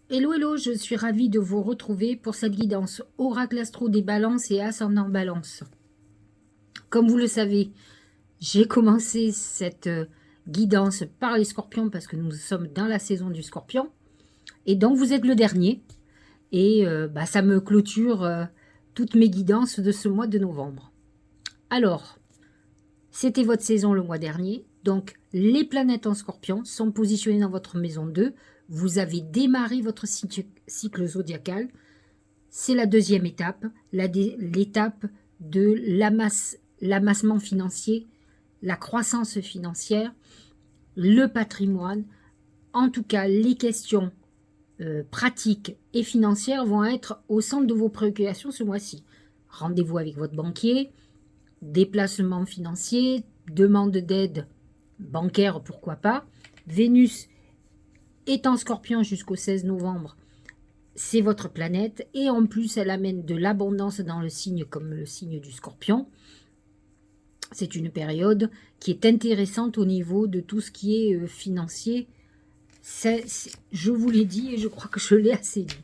Hello, hello, je suis ravie de vous retrouver pour cette guidance Oracle Astro des Balances et Ascendant Balance. Comme vous le savez, j'ai commencé cette guidance par les Scorpions parce que nous sommes dans la saison du Scorpion. Et donc vous êtes le dernier. Et ça me clôture toutes mes guidances de ce mois de novembre. Alors, c'était votre saison le mois dernier. Donc, les planètes en Scorpion sont positionnées dans votre maison 2. Vous avez démarré votre cycle zodiacal. C'est la deuxième étape, l'étape de l'amassement financier, la croissance financière, le patrimoine. En tout cas, les questions pratiques et financières vont être au centre de vos préoccupations ce mois-ci. Rendez-vous avec votre banquier, déplacement financier, demande d'aide bancaire, pourquoi pas. Vénus est en Scorpion jusqu'au 16 novembre. C'est votre planète et en plus elle amène de l'abondance dans le signe comme le signe du Scorpion. C'est une période qui est intéressante au niveau de tout ce qui est financier. Je vous l'ai dit et je crois que je l'ai assez dit.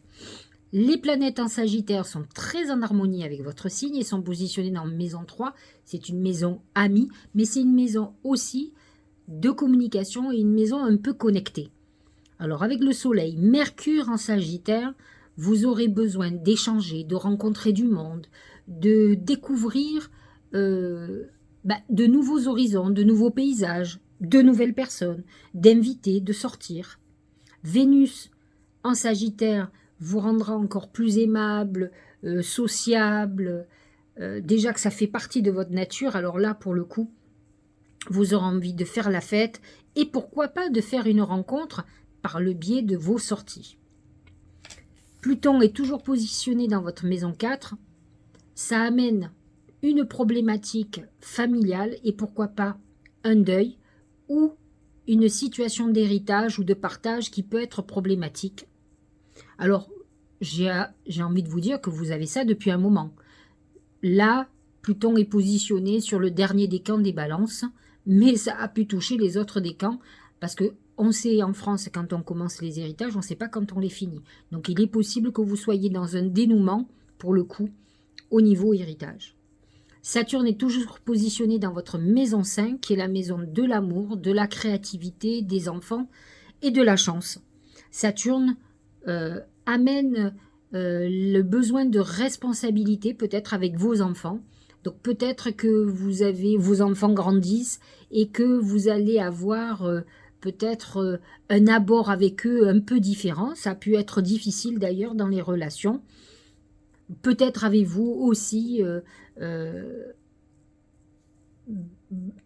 Les planètes en Sagittaire sont très en harmonie avec votre signe et sont positionnées dans maison 3. C'est une maison amie, mais c'est une maison aussi de communication et une maison un peu connectée. Alors avec le soleil, Mercure en Sagittaire, vous aurez besoin d'échanger, de rencontrer du monde, de découvrir de nouveaux horizons, de nouveaux paysages, de nouvelles personnes, d'inviter, de sortir. Vénus en Sagittaire vous rendra encore plus aimable, sociable, déjà que ça fait partie de votre nature, alors là pour le coup, vous aurez envie de faire la fête et pourquoi pas de faire une rencontre par le biais de vos sorties. Pluton est toujours positionné dans votre maison 4. Ça amène une problématique familiale et pourquoi pas un deuil ou une situation d'héritage ou de partage qui peut être problématique. Alors, j'ai envie de vous dire que vous avez ça depuis un moment. Là, Pluton est positionné sur le dernier décan des balances, mais ça a pu toucher les autres décans parce que on sait en France quand on commence les héritages, on ne sait pas quand on les finit. Donc il est possible que vous soyez dans un dénouement, pour le coup, au niveau héritage. Saturne est toujours positionné dans votre maison 5, qui est la maison de l'amour, de la créativité, des enfants et de la chance. Saturne amène le besoin de responsabilité peut-être avec vos enfants. Donc peut-être que vos enfants grandissent et que vous allez avoir peut-être un abord avec eux un peu différent. Ça a pu être difficile d'ailleurs dans les relations. Peut-être avez-vous aussi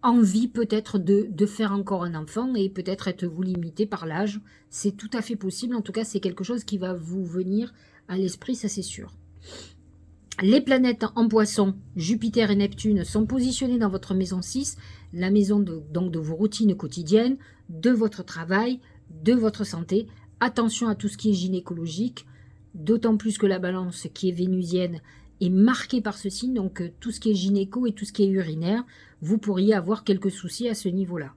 envie peut-être de faire encore un enfant et peut-être êtes-vous limité par l'âge. C'est tout à fait possible. En tout cas, c'est quelque chose qui va vous venir à l'esprit, ça c'est sûr. Les planètes en poisson, Jupiter et Neptune, sont positionnés dans votre maison 6, la maison donc de vos routines quotidiennes, de votre travail, de votre santé. Attention à tout ce qui est gynécologique, d'autant plus que la balance qui est vénusienne est marquée par ce signe, donc tout ce qui est gynéco et tout ce qui est urinaire, vous pourriez avoir quelques soucis à ce niveau-là.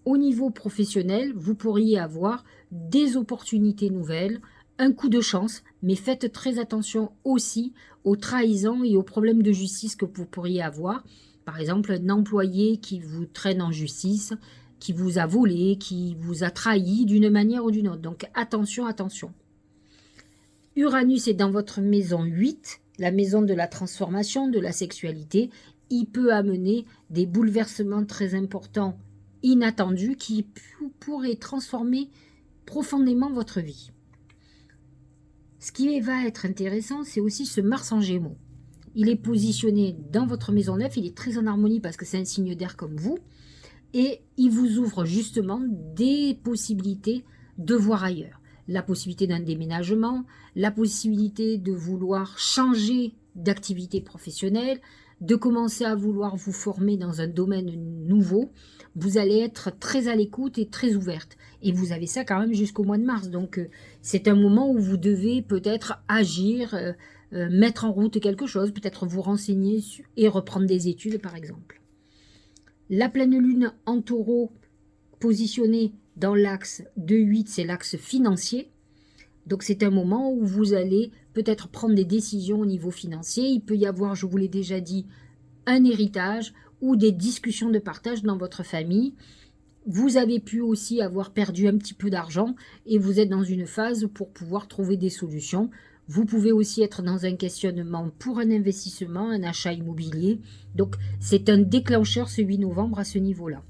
Au niveau professionnel, vous pourriez avoir des opportunités nouvelles, un coup de chance, mais faites très attention aussi aux trahisons et aux problèmes de justice que vous pourriez avoir. Par exemple, un employé qui vous traîne en justice, qui vous a volé, qui vous a trahi d'une manière ou d'une autre. Donc attention, attention. Uranus est dans votre maison 8, la maison de la transformation, de la sexualité. Il peut amener des bouleversements très importants, inattendus, qui pourraient transformer profondément votre vie. Ce qui va être intéressant, c'est aussi ce Mars en Gémeaux. Il est positionné dans votre maison 9, il est très en harmonie parce que c'est un signe d'air comme vous, et il vous ouvre justement des possibilités de voir ailleurs. La possibilité d'un déménagement, la possibilité de vouloir changer d'activité professionnelle, de commencer à vouloir vous former dans un domaine nouveau. Vous allez être très à l'écoute et très ouverte. Et vous avez ça quand même jusqu'au mois de mars. Donc c'est un moment où vous devez peut-être agir, mettre en route quelque chose, peut-être vous renseigner et reprendre des études par exemple. La pleine lune en taureau positionnée dans l'axe 2-8, c'est l'axe financier. Donc c'est un moment où vous allez peut-être prendre des décisions au niveau financier. Il peut y avoir, je vous l'ai déjà dit, un héritage ou des discussions de partage dans votre famille. Vous avez pu aussi avoir perdu un petit peu d'argent et vous êtes dans une phase pour pouvoir trouver des solutions. Vous pouvez aussi être dans un questionnement pour un investissement, un achat immobilier. Donc, c'est un déclencheur ce 8 novembre à ce niveau-là.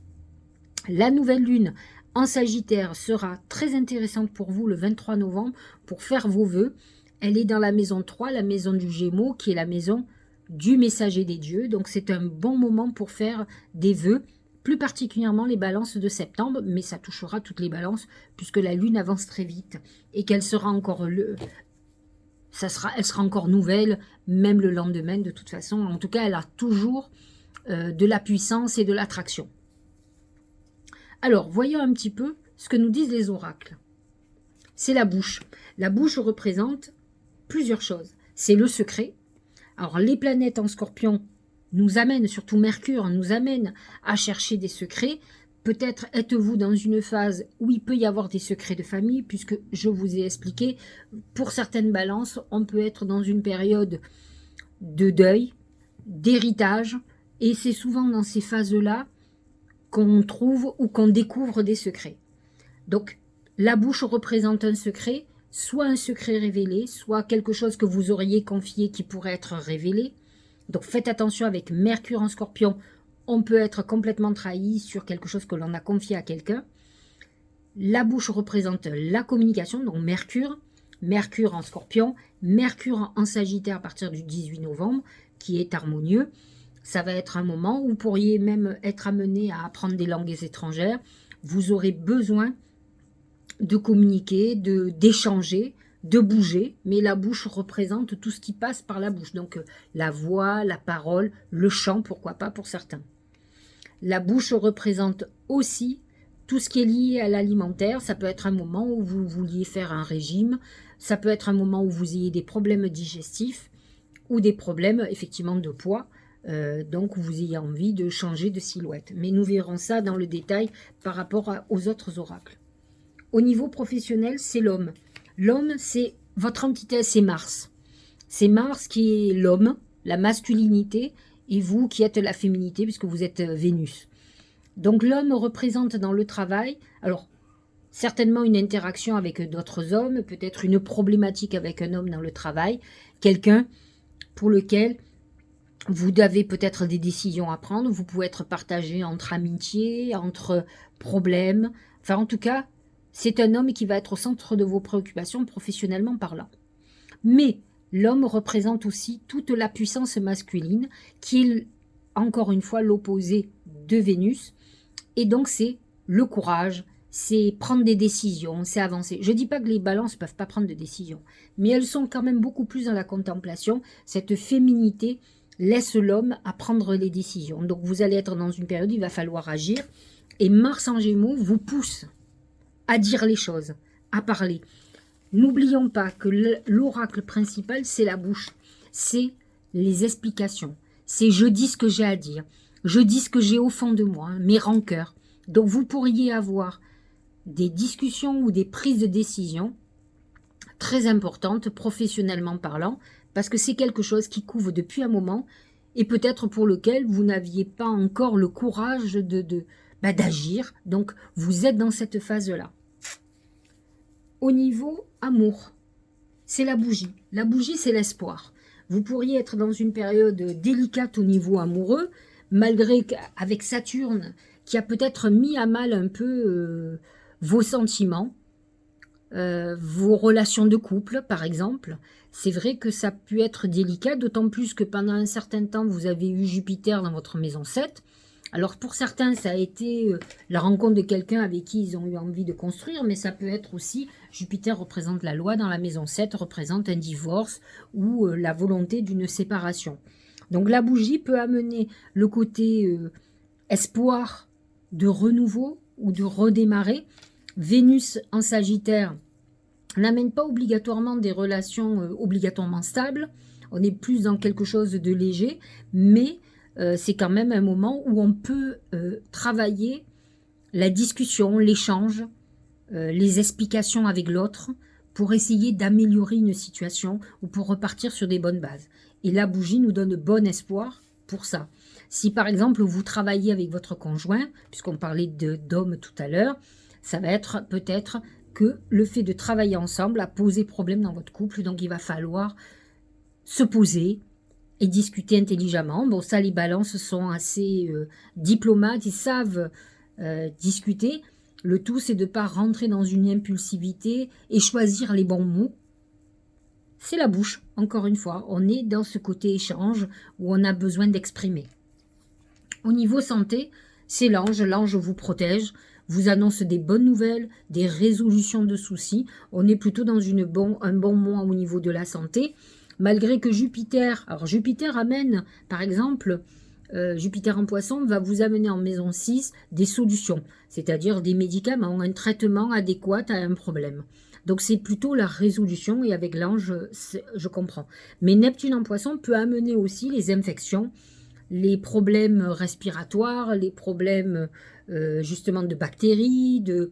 La nouvelle lune en Sagittaire sera très intéressante pour vous le 23 novembre pour faire vos vœux. Elle est dans la maison 3, la maison du Gémeaux, qui est la maison du messager des dieux. Donc, c'est un bon moment pour faire des vœux, plus particulièrement les balances de septembre, mais ça touchera toutes les balances puisque la lune avance très vite et qu'elle sera encore elle sera encore nouvelle, même le lendemain de toute façon. En tout cas, elle a toujours de la puissance et de l'attraction. Alors, voyons un petit peu ce que nous disent les oracles. C'est la bouche. La bouche représente plusieurs choses. C'est le secret. Alors, les planètes en Scorpion nous amènent, surtout Mercure, nous amène à chercher des secrets. Peut-être êtes-vous dans une phase où il peut y avoir des secrets de famille, puisque je vous ai expliqué, pour certaines balances, on peut être dans une période de deuil, d'héritage, et c'est souvent dans ces phases-là qu'on trouve ou qu'on découvre des secrets. Donc, la bouche représente un secret, soit un secret révélé, soit quelque chose que vous auriez confié qui pourrait être révélé. Donc, faites attention avec Mercure en Scorpion, on peut être complètement trahi sur quelque chose que l'on a confié à quelqu'un. La bouche représente la communication, donc Mercure en Scorpion, Mercure en Sagittaire à partir du 18 novembre, qui est harmonieux. Ça va être un moment où vous pourriez même être amené à apprendre des langues étrangères. Vous aurez besoin de communiquer, d'échanger, de bouger, mais la bouche représente tout ce qui passe par la bouche. Donc la voix, la parole, le chant, pourquoi pas pour certains. La bouche représente aussi tout ce qui est lié à l'alimentaire. Ça peut être un moment où vous vouliez faire un régime, ça peut être un moment où vous ayez des problèmes digestifs ou des problèmes effectivement de poids. Donc vous ayez envie de changer de silhouette. Mais nous verrons ça dans le détail par rapport aux autres oracles. Au niveau professionnel, c'est l'homme. L'homme, c'est votre entité, c'est Mars. C'est Mars qui est l'homme, la masculinité, et vous qui êtes la féminité, puisque vous êtes Vénus. Donc l'homme représente dans le travail, alors certainement une interaction avec d'autres hommes, peut-être une problématique avec un homme dans le travail, quelqu'un pour lequel vous avez peut-être des décisions à prendre, vous pouvez être partagé entre amitié, entre problèmes, enfin en tout cas, c'est un homme qui va être au centre de vos préoccupations professionnellement parlant. Mais l'homme représente aussi toute la puissance masculine, qui est encore une fois l'opposé de Vénus, et donc c'est le courage, c'est prendre des décisions, c'est avancer. Je ne dis pas que les balances ne peuvent pas prendre de décisions, mais elles sont quand même beaucoup plus dans la contemplation. Cette féminité laisse l'homme à prendre les décisions. Donc vous allez être dans une période où il va falloir agir, et Mars en Gémeaux vous pousse à dire les choses, à parler. N'oublions pas que l'oracle principal, c'est la bouche, c'est les explications, c'est je dis ce que j'ai à dire, je dis ce que j'ai au fond de moi, mes rancœurs. Donc vous pourriez avoir des discussions ou des prises de décision très importantes, professionnellement parlant, parce que c'est quelque chose qui couvre depuis un moment et peut-être pour lequel vous n'aviez pas encore le courage d'agir. Donc vous êtes dans cette phase-là. Au niveau amour, c'est la bougie. La bougie, c'est l'espoir. Vous pourriez être dans une période délicate au niveau amoureux, malgré qu'avec Saturne, qui a peut-être mis à mal un peu vos sentiments, vos relations de couple, par exemple. C'est vrai que ça a pu être délicat, d'autant plus que pendant un certain temps, vous avez eu Jupiter dans votre maison 7. Alors pour certains, ça a été la rencontre de quelqu'un avec qui ils ont eu envie de construire, mais ça peut être aussi, Jupiter représente la loi dans la maison 7, représente un divorce ou la volonté d'une séparation. Donc la bougie peut amener le côté espoir de renouveau ou de redémarrer. Vénus en Sagittaire n'amène pas obligatoirement des relations obligatoirement stables, on est plus dans quelque chose de léger, mais c'est quand même un moment où on peut travailler la discussion, l'échange, les explications avec l'autre pour essayer d'améliorer une situation ou pour repartir sur des bonnes bases. Et la bougie nous donne bon espoir pour ça. Si par exemple vous travaillez avec votre conjoint, puisqu'on parlait d'homme tout à l'heure, ça va être peut-être que le fait de travailler ensemble a posé problème dans votre couple, donc il va falloir se poser et discuter intelligemment. Bon, ça, les balances sont assez diplomates, ils savent discuter. Le tout, c'est de ne pas rentrer dans une impulsivité et choisir les bons mots. C'est la bouche, encore une fois. On est dans ce côté échange où on a besoin d'exprimer. Au niveau santé, c'est l'ange. L'ange vous protège, vous annonce des bonnes nouvelles, des résolutions de soucis. On est plutôt dans un bon mois au niveau de la santé. Malgré que Jupiter, alors Jupiter amène, par exemple, Jupiter en poisson va vous amener en maison 6 des solutions, c'est-à-dire des médicaments, un traitement adéquat à un problème. Donc c'est plutôt la résolution et avec l'ange, je comprends. Mais Neptune en poisson peut amener aussi les infections, les problèmes respiratoires, les problèmes justement de bactéries, de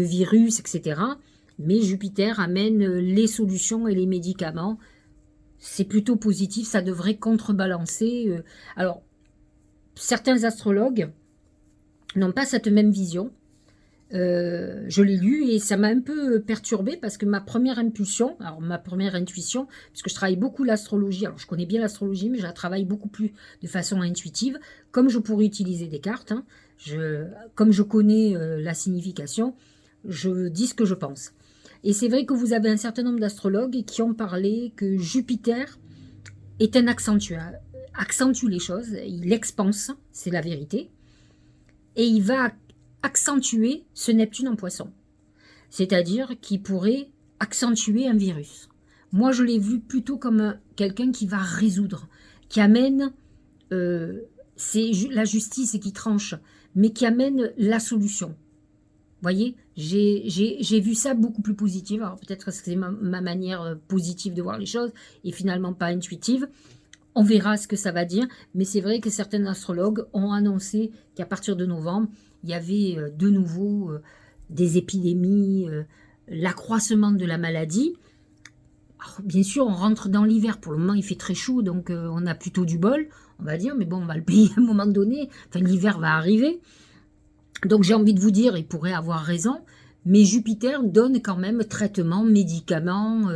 virus, etc. Mais Jupiter amène les solutions et les médicaments. C'est plutôt positif, ça devrait contrebalancer. Alors, certains astrologues n'ont pas cette même vision. Je l'ai lu et ça m'a un peu perturbée parce que ma première impulsion, alors ma première intuition, puisque je travaille beaucoup l'astrologie, alors je connais bien l'astrologie, mais je la travaille beaucoup plus de façon intuitive, comme je pourrais utiliser des cartes, hein, comme je connais la signification, je dis ce que je pense. Et c'est vrai que vous avez un certain nombre d'astrologues qui ont parlé que Jupiter est un accentuateur, accentue les choses, il expanse, c'est la vérité, et il va accentuer ce Neptune en poisson. C'est-à-dire qu'il pourrait accentuer un virus. Moi, je l'ai vu plutôt comme quelqu'un qui va résoudre, qui amène, c'est la justice qui tranche, mais qui amène la solution. Vous voyez, j'ai vu ça beaucoup plus positif. Alors peut-être que c'est ma manière positive de voir les choses et finalement pas intuitive. On verra ce que ça va dire, mais c'est vrai que certains astrologues ont annoncé qu'à partir de novembre, il y avait de nouveau des épidémies, l'accroissement de la maladie. Alors, bien sûr, on rentre dans l'hiver. Pour le moment, il fait très chaud, donc on a plutôt du bol, on va dire. Mais bon, on va le payer à un moment donné. Enfin, l'hiver va arriver. Donc j'ai envie de vous dire, il pourrait avoir raison, mais Jupiter donne quand même traitement, médicaments,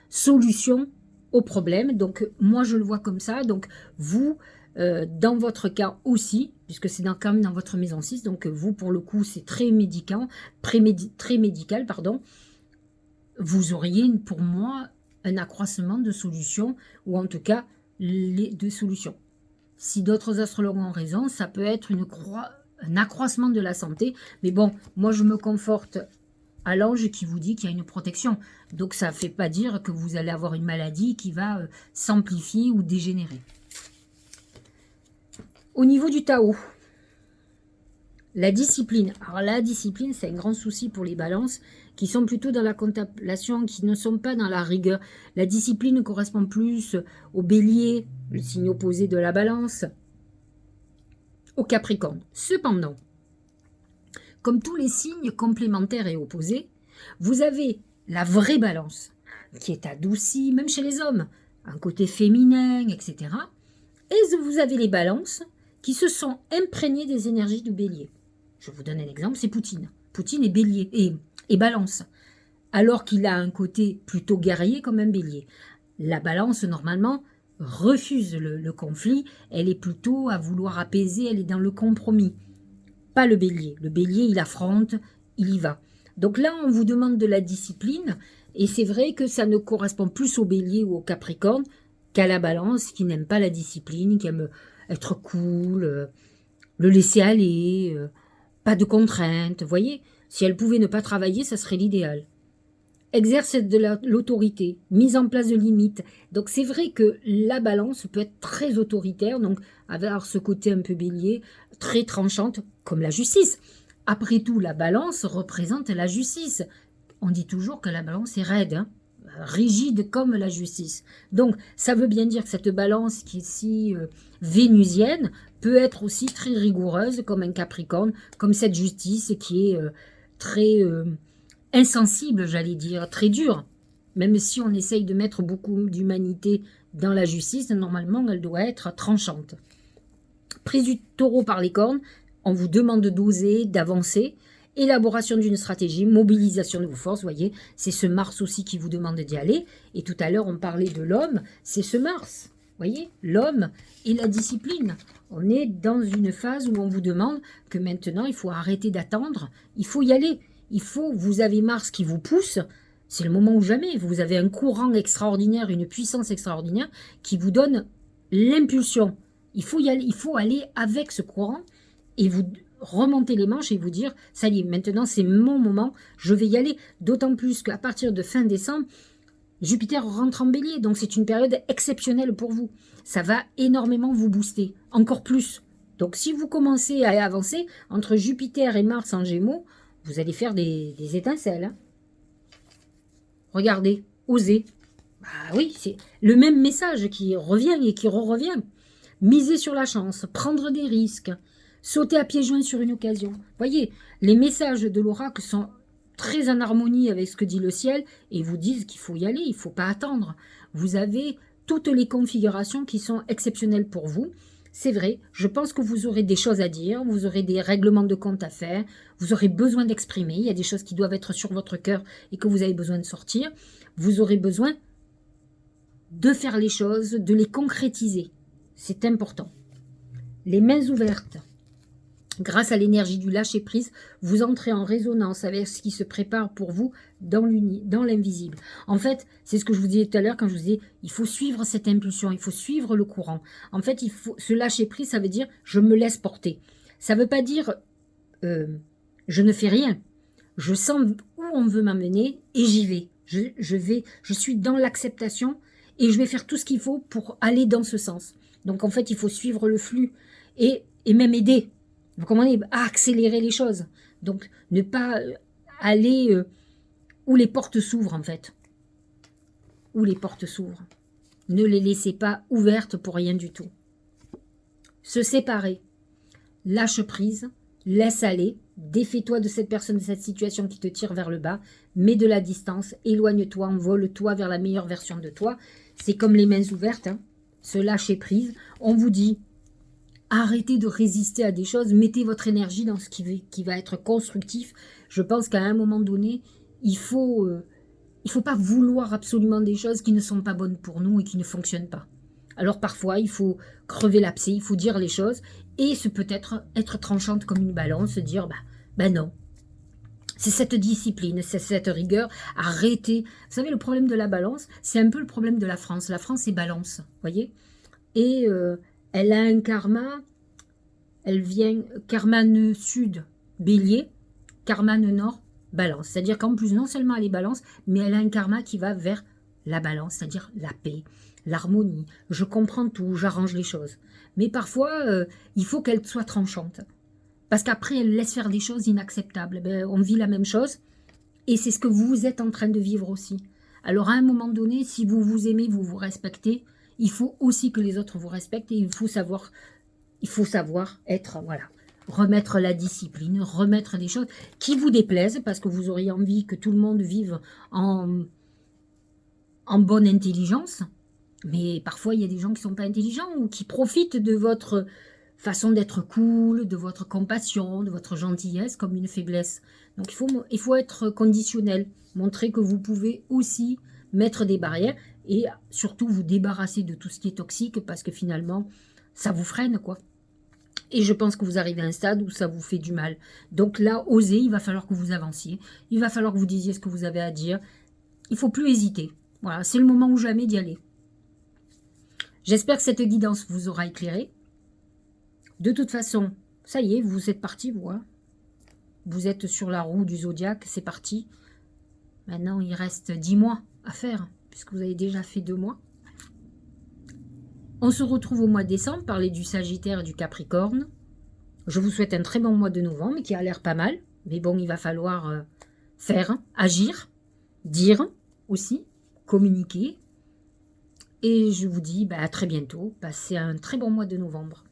solutions aux problèmes. Donc moi je le vois comme ça. Donc vous, dans votre cas aussi, puisque c'est quand même dans votre maison 6, donc vous pour le coup c'est très médical, très médical, pardon, vous auriez pour moi un accroissement de solutions, ou en tout cas les deux solutions. Si d'autres astrologues ont raison, ça peut être un accroissement de la santé. Mais bon, moi je me conforte à l'ange qui vous dit qu'il y a une protection. Donc ça ne fait pas dire que vous allez avoir une maladie qui va s'amplifier ou dégénérer. Au niveau du Tao, la discipline. Alors la discipline, c'est un grand souci pour les balances qui sont plutôt dans la contemplation, qui ne sont pas dans la rigueur. La discipline correspond plus au bélier, le signe opposé de la balance, au Capricorne. Cependant, comme tous les signes complémentaires et opposés, vous avez la vraie balance qui est adoucie, même chez les hommes, un côté féminin, etc. Et vous avez les balances qui se sont imprégnées des énergies du bélier. Je vous donne un exemple, c'est Poutine. Poutine est bélier et balance, alors qu'il a un côté plutôt guerrier comme un bélier. La balance, normalement, refuse le conflit, elle est plutôt à vouloir apaiser, elle est dans le compromis. Pas le bélier. Le bélier, il affronte, il y va. Donc là, on vous demande de la discipline, et c'est vrai que ça ne correspond plus au bélier ou au capricorne qu'à la balance, qui n'aime pas la discipline, qui aime être cool, le laisser aller, pas de contraintes. Vous voyez, si elle pouvait ne pas travailler, ça serait l'idéal. Exerce de l'autorité, mise en place de limites. Donc c'est vrai que la balance peut être très autoritaire, donc avoir ce côté un peu bélier, très tranchante, comme la justice. Après tout, la balance représente la justice. On dit toujours que la balance est raide, hein, rigide comme la justice. Donc ça veut bien dire que cette balance qui est si vénusienne peut être aussi très rigoureuse comme un capricorne, comme cette justice qui est très insensible, j'allais dire, très dur. Même si on essaye de mettre beaucoup d'humanité dans la justice, normalement, elle doit être tranchante. Prise du taureau par les cornes, on vous demande d'oser, d'avancer. Élaboration d'une stratégie, mobilisation de vos forces, vous voyez, c'est ce Mars aussi qui vous demande d'y aller. Et tout à l'heure, on parlait de l'homme, c'est ce Mars. Vous voyez, l'homme et la discipline. On est dans une phase où on vous demande que maintenant, il faut arrêter d'attendre, il faut y aller. Vous avez Mars qui vous pousse, c'est le moment ou jamais. Vous avez un courant extraordinaire, une puissance extraordinaire qui vous donne l'impulsion. Il faut y aller, il faut aller avec ce courant et vous remonter les manches et vous dire, ça y est, maintenant c'est mon moment, je vais y aller. D'autant plus qu'à partir de fin décembre, Jupiter rentre en bélier, donc c'est une période exceptionnelle pour vous. Ça va énormément vous booster, encore plus. Donc si vous commencez à avancer, entre Jupiter et Mars en Gémeaux, vous allez faire des étincelles. Hein. Regardez, osez. Bah oui, c'est le même message qui revient et qui revient. Miser sur la chance, prendre des risques, sauter à pieds joints sur une occasion. Voyez, les messages de l'oracle sont très en harmonie avec ce que dit le ciel et vous disent qu'il faut y aller, il ne faut pas attendre. Vous avez toutes les configurations qui sont exceptionnelles pour vous. C'est vrai, je pense que vous aurez des choses à dire, vous aurez des règlements de compte à faire, vous aurez besoin d'exprimer, il y a des choses qui doivent être sur votre cœur et que vous avez besoin de sortir. Vous aurez besoin de faire les choses, de les concrétiser. C'est important. Les mains ouvertes. Grâce à l'énergie du lâcher-prise, vous entrez en résonance avec ce qui se prépare pour vous dans l'invisible. En fait, c'est ce que je vous disais tout à l'heure quand je vous disais, il faut suivre cette impulsion, il faut suivre le courant. En fait, ce lâcher-prise, ça veut dire je me laisse porter. Ça ne veut pas dire je ne fais rien. Je sens où on veut m'amener et j'y vais. Je suis dans l'acceptation et je vais faire tout ce qu'il faut pour aller dans ce sens. Donc en fait, il faut suivre le flux et même aider. Vous comprenez, à accélérer les choses. Donc, ne pas aller où les portes s'ouvrent, en fait. Où les portes s'ouvrent. Ne les laissez pas ouvertes pour rien du tout. Se séparer. Lâche prise. Laisse aller. Défais-toi de cette personne, de cette situation qui te tire vers le bas. Mets de la distance. Éloigne-toi. Envole-toi vers la meilleure version de toi. C'est comme les mains ouvertes. Hein. Se lâcher prise. On vous dit... Arrêtez de résister à des choses, mettez votre énergie dans ce qui va être constructif. Je pense qu'à un moment donné, il faut pas vouloir absolument des choses qui ne sont pas bonnes pour nous et qui ne fonctionnent pas. Alors parfois, il faut crever l'abcès, il faut dire les choses et se peut-être être tranchante comme une balance, se dire ben non. C'est cette discipline, c'est cette rigueur. Arrêtez. Vous savez, le problème de la balance, c'est un peu le problème de la France. La France, c'est balance, voyez. Et... elle a un karma, elle vient karma nœud sud, bélier, karma nœud nord, balance. C'est-à-dire qu'en plus, non seulement elle est balance, mais elle a un karma qui va vers la balance, c'est-à-dire la paix, l'harmonie. Je comprends tout, j'arrange les choses. Mais parfois, il faut qu'elle soit tranchante. Parce qu'après, elle laisse faire des choses inacceptables. On vit la même chose, et c'est ce que vous êtes en train de vivre aussi. Alors à un moment donné, si vous vous aimez, vous vous respectez, il faut aussi que les autres vous respectent et il faut savoir être, voilà, remettre la discipline, remettre des choses qui vous déplaisent parce que vous auriez envie que tout le monde vive en bonne intelligence. Mais parfois, il y a des gens qui ne sont pas intelligents ou qui profitent de votre façon d'être cool, de votre compassion, de votre gentillesse comme une faiblesse. Donc, il faut être conditionnel, montrer que vous pouvez aussi mettre des barrières et surtout vous débarrasser de tout ce qui est toxique parce que finalement, ça vous freine, quoi. Et je pense que vous arrivez à un stade où ça vous fait du mal. Donc là, osez, il va falloir que vous avanciez. Il va falloir que vous disiez ce que vous avez à dire. Il ne faut plus hésiter. Voilà, c'est le moment ou jamais d'y aller. J'espère que cette guidance vous aura éclairé. De toute façon, ça y est, vous êtes parti, vous. Hein. Vous êtes sur la roue du zodiaque, c'est parti. Maintenant, il reste 10 mois à faire, puisque vous avez déjà fait 2 mois. On se retrouve au mois de décembre, parler du Sagittaire et du Capricorne. Je vous souhaite un très bon mois de novembre, qui a l'air pas mal. Mais bon, il va falloir faire, agir, dire aussi, communiquer. Et je vous dis à très bientôt. Passez un très bon mois de novembre.